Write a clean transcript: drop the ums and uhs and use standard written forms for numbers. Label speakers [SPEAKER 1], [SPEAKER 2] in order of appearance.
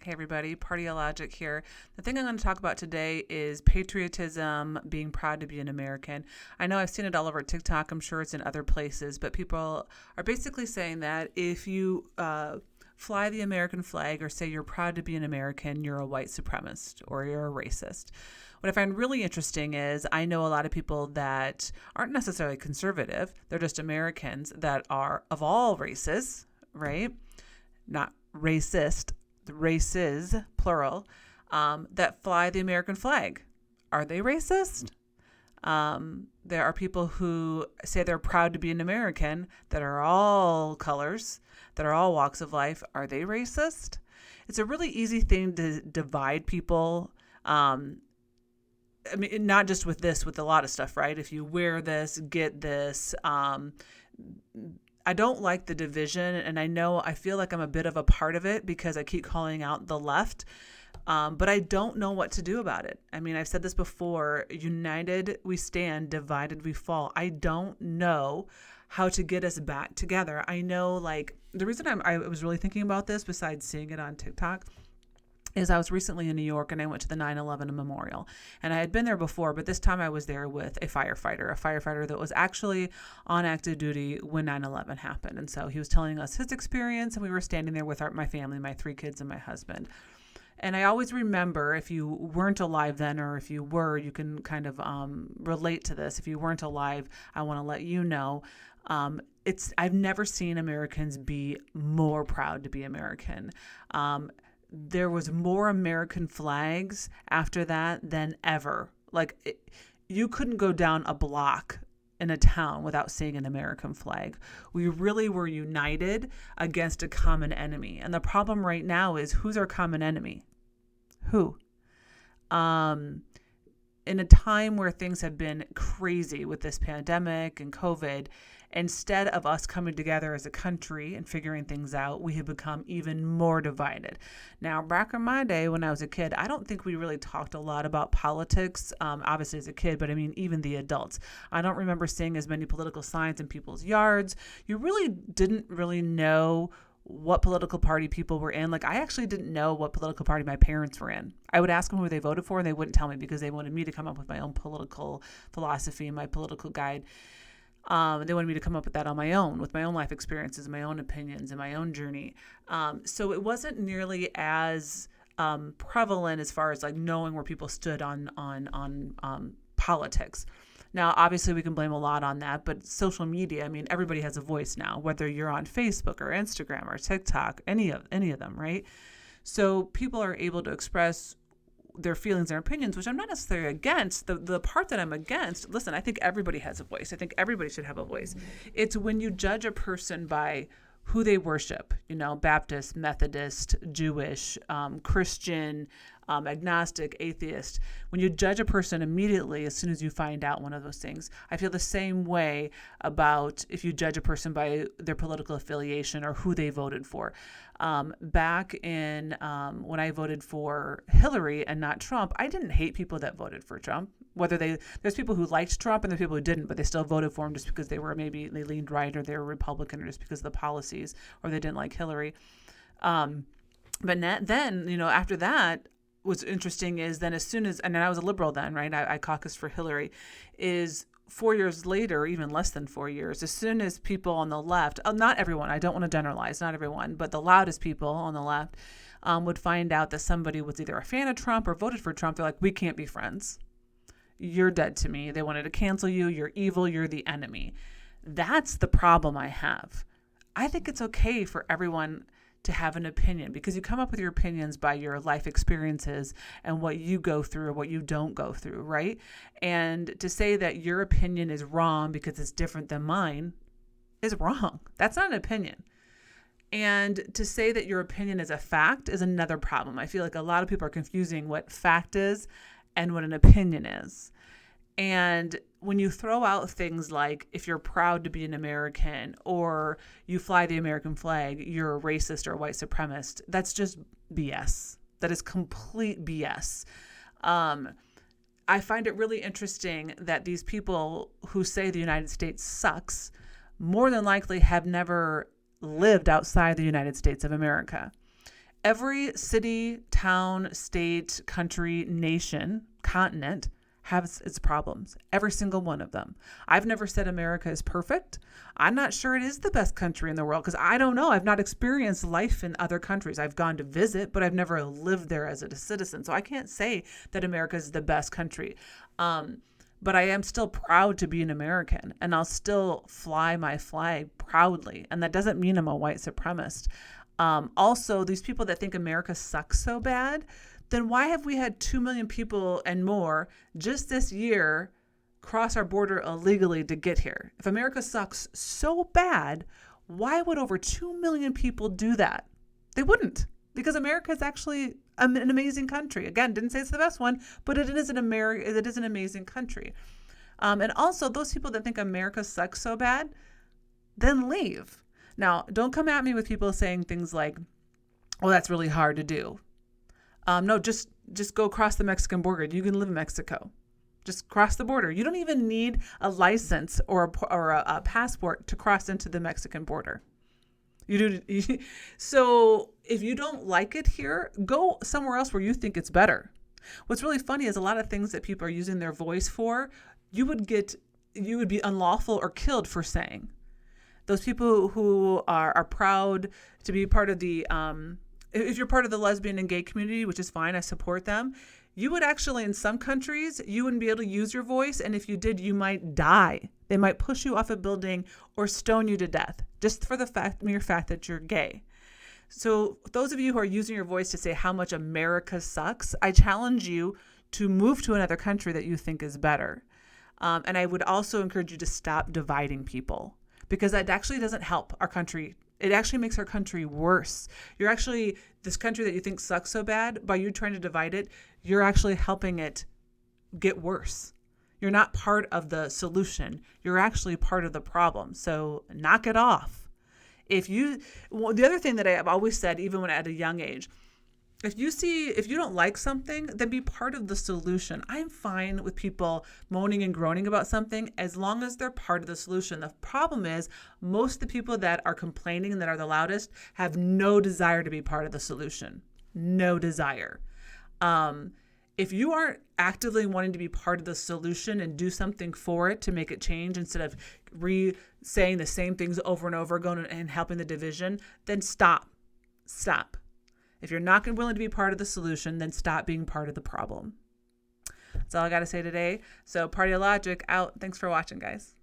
[SPEAKER 1] Hey everybody, Partyologic here. The thing I'm going to talk about today is patriotism, being proud to be an American. I know I've seen it all over TikTok. I'm sure it's in other places, but people are basically saying that if you fly the American flag or say you're proud to be an American, you're a white supremacist or you're a racist. What I find really interesting is I know a lot of people that aren't necessarily conservative. They're just Americans that are of all races, right? Not racist, the races, plural, that fly the American flag. Are they racist? There are people who say they're proud to be an American that are all colors, that are all walks of life. Are they racist? It's a really easy thing to divide people. I mean, not just with this, with a lot of stuff, right? If you wear this, get this. I don't like the division, and I feel like I'm a bit of a part of it because I keep calling out the left, but I don't know what to do about it. I mean, I've said this before, united we stand, divided we fall. I don't know how to get us back together. I know, like, the reason I was really thinking about this, besides seeing it on TikTok, is I was recently in New York and I went to the 9/11 memorial. And I had been there before, but this time I was there with a firefighter that was actually on active duty when 9/11 happened. And so he was telling us his experience, and we were standing there with my family, my 3 kids and my husband. And I always remember, if you weren't alive then, or if you were, you can kind of relate to this. If you weren't alive, I want to let you know, I've never seen Americans be more proud to be American. There was more American flags after that than ever. You couldn't go down a block in a town without seeing an American flag. We really were united against a common enemy. And the problem right now is, who's our common enemy? Who? In a time where things have been crazy with this pandemic and COVID, instead of us coming together as a country and figuring things out, we have become even more divided. Now, back in my day when I was a kid, I don't think we really talked a lot about politics, obviously as a kid, but I mean, even the adults. I don't remember seeing as many political signs in people's yards. You really didn't really know what political party people were in. Like, I actually didn't know what political party my parents were in. I would ask them who they voted for, and they wouldn't tell me because they wanted me to come up with my own political philosophy and my political guide. They wanted me to come up with that on my own, with my own life experiences, my own opinions, and my own journey. So it wasn't nearly as prevalent as far as like knowing where people stood on politics. Now, obviously, we can blame a lot on that, but social media, I mean, everybody has a voice now, whether you're on Facebook or Instagram or TikTok, any of them, right? So people are able to express their feelings and opinions, which I'm not necessarily against. The part that I'm against, listen, I think everybody has a voice. I think everybody should have a voice. It's when you judge a person by who they worship, Baptist, Methodist, Jewish, Christian, agnostic, atheist. When you judge a person immediately as soon as you find out one of those things, I feel the same way about if you judge a person by their political affiliation or who they voted for. Back in when I voted for Hillary and not Trump, I didn't hate people that voted for Trump. There's people who liked Trump and there's people who didn't, but they still voted for him just because they leaned right, or they were Republican, or just because of the policies, or they didn't like Hillary. But then, after that, what's interesting is then and I was a liberal then, right? I caucused for Hillary, is 4 years later, even less than 4 years, as soon as people on the left, not everyone, I don't want to generalize, not everyone, but the loudest people on the left would find out that somebody was either a fan of Trump or voted for Trump, they're like, we can't be friends. You're dead to me. They wanted to cancel you. You're evil. You're the enemy. That's the problem I have. I think it's okay for everyone to have an opinion, because you come up with your opinions by your life experiences and what you go through or what you don't go through, right? And to say that your opinion is wrong because it's different than mine is wrong. That's not an opinion. And to say that your opinion is a fact is another problem. I feel like a lot of people are confusing what fact is and what an opinion is. And when you throw out things like, if you're proud to be an American or you fly the American flag, you're a racist or a white supremacist, that's just BS. That is complete BS. I find it really interesting that these people who say the United States sucks more than likely have never lived outside the United States of America. Every city, town, state, country, nation, continent has its problems. Every single one of them. I've never said America is perfect. I'm not sure it is the best country in the world because I don't know. I've not experienced life in other countries. I've gone to visit, but I've never lived there as a citizen. So I can't say that America is the best country. But I am still proud to be an American, and I'll still fly my flag proudly. And that doesn't mean I'm a white supremacist. Also, these people that think America sucks so bad, then why have we had 2 million people and more just this year cross our border illegally to get here? If America sucks so bad, why would over 2 million people do that? They wouldn't, because America is actually an amazing country. Again, didn't say it's the best one, but it is an amazing country. And also, those people that think America sucks so bad, then leave. Now, don't come at me with people saying things like, well, that's really hard to do. No, just go across the Mexican border. You can live in Mexico. Just cross the border. You don't even need a license or a passport to cross into the Mexican border. You do. So if you don't like it here, go somewhere else where you think it's better. What's really funny is a lot of things that people are using their voice for, you would be unlawful or killed for saying. Those people who are proud to be part of the, if you're part of the lesbian and gay community, which is fine, I support them, you would actually, in some countries, you wouldn't be able to use your voice. And if you did, you might die. They might push you off a building or stone you to death just for the mere fact that you're gay. So those of you who are using your voice to say how much America sucks, I challenge you to move to another country that you think is better. And I would also encourage you to stop dividing people, because that actually doesn't help our country. It actually makes our country worse. You're actually, this country that you think sucks so bad, by you trying to divide it, you're actually helping it get worse. You're not part of the solution. You're actually part of the problem. So knock it off. The other thing that I've always said, even when at a young age, if you don't like something, then be part of the solution. I'm fine with people moaning and groaning about something as long as they're part of the solution. The problem is most of the people that are complaining and that are the loudest have no desire to be part of the solution. No desire. If you aren't actively wanting to be part of the solution and do something for it to make it change instead of saying the same things over and over, going and helping the division, then stop. Stop. If you're not willing to be part of the solution, then stop being part of the problem. That's all I got to say today. So Party of Logic out. Thanks for watching, guys.